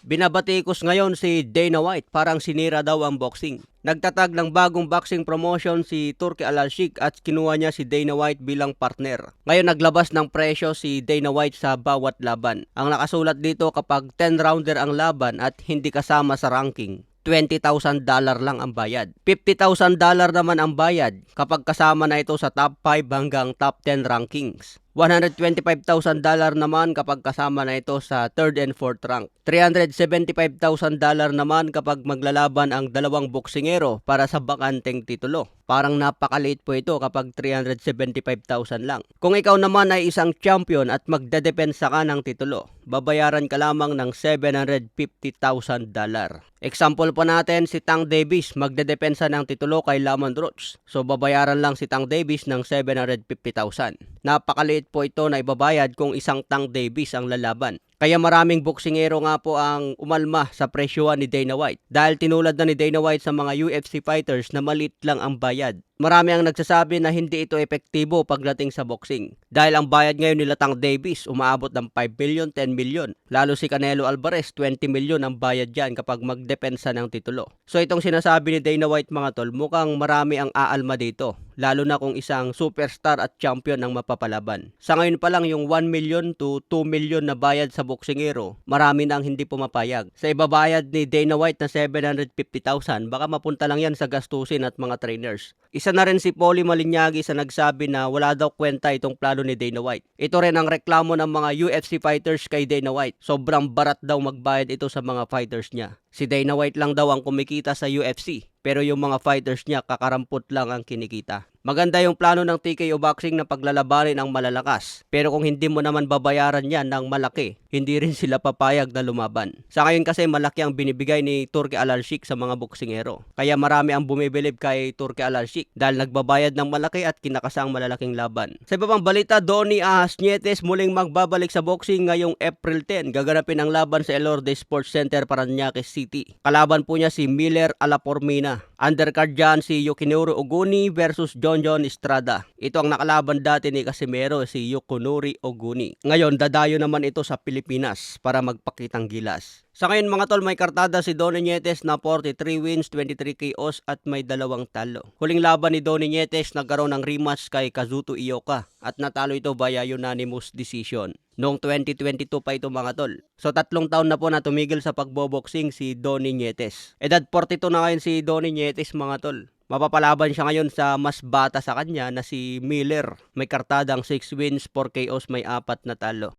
Binabatikos ngayon si Dana White, parang sinira daw ang boxing. Nagtatag ng bagong boxing promotion si Turki Al-Sheikh at kinuha niya si Dana White bilang partner. Ngayon naglabas ng presyo si Dana White sa bawat laban. Ang nakasulat dito kapag 10-rounder ang laban at hindi kasama sa ranking, $20,000 lang ang bayad. $50,000 naman ang bayad kapag kasama na ito sa top 5 hanggang top 10 rankings. $125,000 naman kapag kasama na ito sa 3rd and 4th rank. $375,000 naman kapag maglalaban ang dalawang boksingero para sa bakanteng titulo. Parang napakaliit po ito kapag 375,000 lang. Kung ikaw naman ay isang champion at magdedepensa ka ng titulo, babayaran ka lamang ng $750,000. Example po natin si Tank Davis, magdedepensa ng titulo kay Lamont Roach. So babayaran lang si Tank Davis ng $750,000. Napakaliit po ito na ibabayad kung isang Tank Davis ang lalaban. Kaya maraming boksingero nga po ang umalma sa presyohan ni Dana White dahil tinulad na ni Dana White sa mga UFC fighters na maliit lang ang bayad. Marami ang nagsasabi na hindi ito epektibo pagdating sa boxing. Dahil ang bayad ngayon nila Tank Davis umaabot ng 5 million, 10 million. Lalo si Canelo Alvarez, 20 million ang bayad dyan kapag magdepensa ng titulo. So itong sinasabi ni Dana White mga tol, mukhang marami ang aalma dito. Lalo na kung isang superstar at champion ang mapapalaban. Sa ngayon pa lang yung 1 million to 2 million na bayad sa boksingero, marami nang hindi pumapayag. Sa ibabayad ni Dana White na 750,000, baka mapunta lang yan sa gastusin at mga trainers. Isa na rin si Paulie Malignaggi sa nagsabi na wala daw kwenta itong plano ni Dana White. Ito rin ang reklamo ng mga UFC fighters kay Dana White. Sobrang barat daw magbayad ito sa mga fighters niya. Si Dana White lang daw ang kumikita sa UFC, pero yung mga fighters niya kakarampot lang ang kinikita. Maganda yung plano ng TKO Boxing na paglalabanin ang malalakas. Pero kung hindi mo naman babayaran yan ng malaki, hindi rin sila papayag na lumaban. Sa ngayon kasi malaki ang binibigay ni Turki Al-Sheikh sa mga boksingero. Kaya marami ang bumibilib kay Turki Al-Sheikh dahil nagbabayad ng malaki at kinakasang malalaking laban. Sa iba pang balita, Donnie Ahas Nietes muling magbabalik sa boxing ngayong April 10. Gaganapin ang laban sa Elorde Sports Center, Parañaque City. Kalaban po niya si Miller Alapormina. Undercard dyan si Yukinori Oguni versus John Estrada. Ito ang nakalaban dati ni Casimero, si Yukinori Oguni. Ngayon, dadayo naman ito sa Pilipinas para magpakitang gilas. Sa ngayon mga tol, may kartada si Donnie Nietes na 43 wins, 23 KOs at may 2 talo. Huling laban ni Donnie Nietes nagkaroon ng rematch kay Kazuto Ioka at natalo ito via unanimous decision. Noong 2022 pa ito mga tol. So 3 taon na po na tumigil sa pagboboxing si Donnie Nietes. Edad 42 na ngayon si Donnie Nietes mga tol. Mapapalaban siya ngayon sa mas bata sa kanya na si Miller. May kartadang 6 wins, 4 KOs, may 4 na talo.